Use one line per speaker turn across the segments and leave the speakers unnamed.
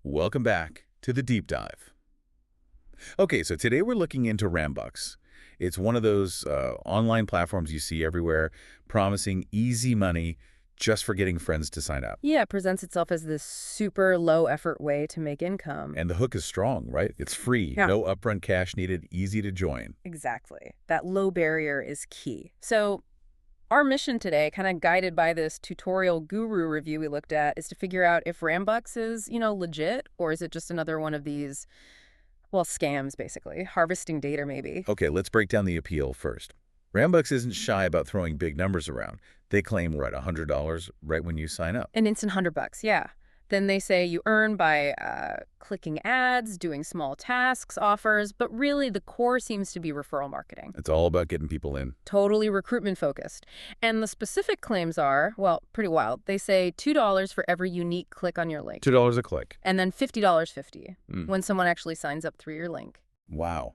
Welcome back to the deep dive. Okay, so today we're looking into Rambucks. It's one of those online platforms you see everywhere, promising easy money just for getting friends to sign up.
Yeah, it presents itself as this super low effort way to make income.
And the hook is strong, right? It's free,
Yeah.
no upfront cash needed, easy to join.
Exactly. That low barrier is key. So our mission today, kind of guided by this tutorial guru review we looked at, is to figure out if Rambucks is, legit, or is it just another one of these, well, scams, basically. Harvesting data, maybe.
Okay, let's break down the appeal first. Rambucks isn't shy about throwing big numbers around. They claim, right, $100 right when you sign up.
An instant $100, yeah. Then they say you earn by clicking ads, doing small tasks, offers, but really the core seems to be referral marketing.
It's all about getting people in.
Totally recruitment focused. And the specific claims are, well, pretty wild. They say $2 for every unique click on your link.
$2 a click.
And then $50.50 when someone actually signs up through your link.
Wow.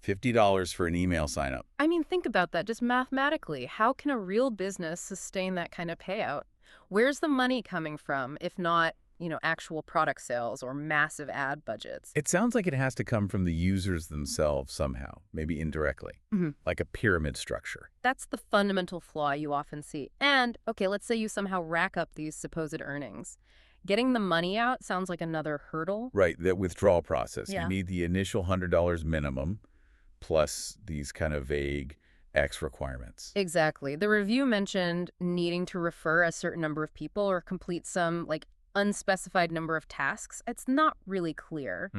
$50 for an email sign up.
I mean, think about that just mathematically. How can a real business sustain that kind of payout? Where's the money coming from, if not, actual product sales or massive ad budgets?
It sounds like it has to come from the users themselves somehow, maybe indirectly, like a pyramid structure.
That's the fundamental flaw you often see. And, okay, let's say you somehow rack up these supposed earnings. Getting the money out sounds like another hurdle.
Right, that withdrawal process.
Yeah.
You need the initial $100 minimum plus these kind of vague X requirements.
Exactly. The review mentioned needing to refer a certain number of people or complete some, unspecified number of tasks. It's not really clear.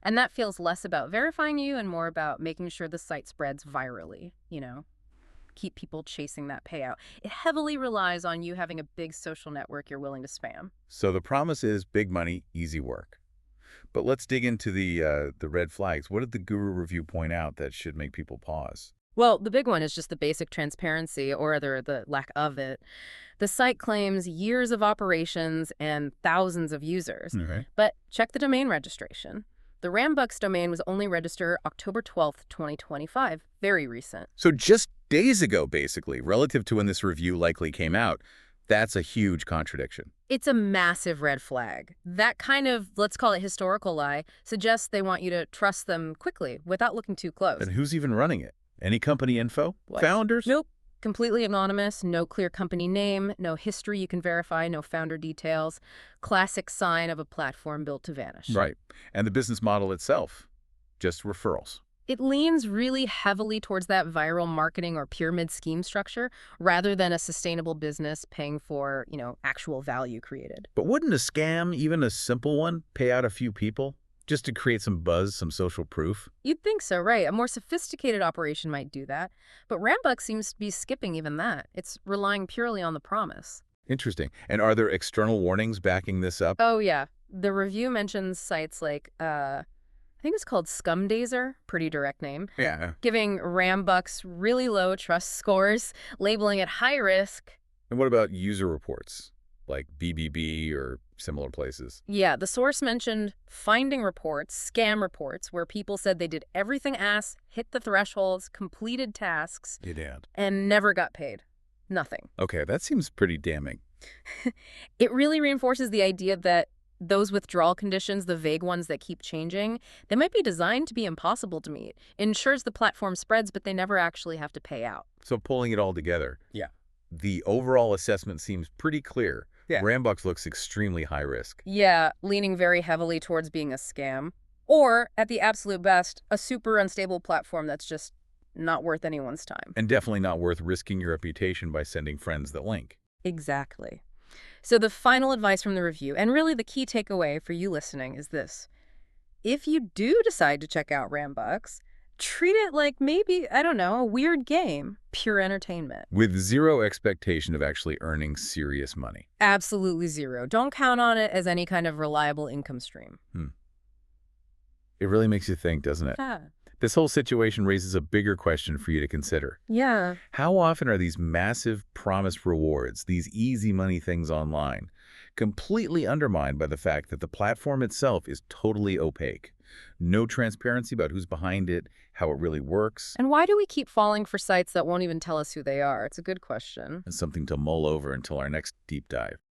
And that feels less about verifying you and more about making sure the site spreads virally, keep people chasing that payout. It heavily relies on you having a big social network you're willing to spam.
So the promise is big money, easy work. But let's dig into the red flags. What did the guru review point out that should make people pause?
Well, the big one is just the basic transparency, or rather the lack of it. The site claims years of operations and thousands of users.
Okay.
But check the domain registration. The Rambucks domain was only registered October 12th, 2025. Very recent.
So just days ago, basically, relative to when this review likely came out, that's a huge contradiction.
It's a massive red flag. That kind of, let's call it historical lie, suggests they want you to trust them quickly without looking too close.
And who's even running it? Any company info?
What?
Founders?
Nope. Completely anonymous, no clear company name, no history you can verify, no founder details. Classic sign of a platform built to vanish.
Right. And the business model itself? Just referrals.
It leans really heavily towards that viral marketing or pyramid scheme structure rather than a sustainable business paying for, actual value created.
But wouldn't a scam, even a simple one, pay out a few people? Just to create some buzz, some social proof?
You'd think so, right? A more sophisticated operation might do that. But Rambucks seems to be skipping even that. It's relying purely on the promise.
Interesting. And are there external warnings backing this up?
Oh, yeah. The review mentions sites like, I think it's called Scumdazer, pretty direct name,
Yeah.
giving Rambucks really low trust scores, labeling it high risk.
And what about user reports, like BBB or similar places?
Yeah, the source mentioned finding reports, scam reports, where people said they did everything asked, hit the thresholds, completed tasks,
You did.
and never got paid. Nothing.
Okay, that seems pretty damning.
It really reinforces the idea that those withdrawal conditions, the vague ones that keep changing, they might be designed to be impossible to meet. Ensures the platform spreads, but they never actually have to pay out.
So pulling it all together.
Yeah.
The overall assessment seems pretty clear.
Yeah.
Rambucks looks extremely high risk.
Yeah, leaning very heavily towards being a scam. Or, at the absolute best, a super unstable platform that's just not worth anyone's time.
And definitely not worth risking your reputation by sending friends the link.
Exactly. So the final advice from the review, and really the key takeaway for you listening, is this. If you do decide to check out Rambucks, treat it like maybe, I don't know, a weird game. Pure entertainment.
With zero expectation of actually earning serious money.
Absolutely zero. Don't count on it as any kind of reliable income stream.
It really makes you think, doesn't it?
Yeah.
This whole situation raises a bigger question for you to consider.
Yeah.
How often are these massive promised rewards, these easy money things online, completely undermined by the fact that the platform itself is totally opaque? No transparency about who's behind it, how it really works.
And why do we keep falling for sites that won't even tell us who they are? It's a good question.
And something to mull over until our next deep dive.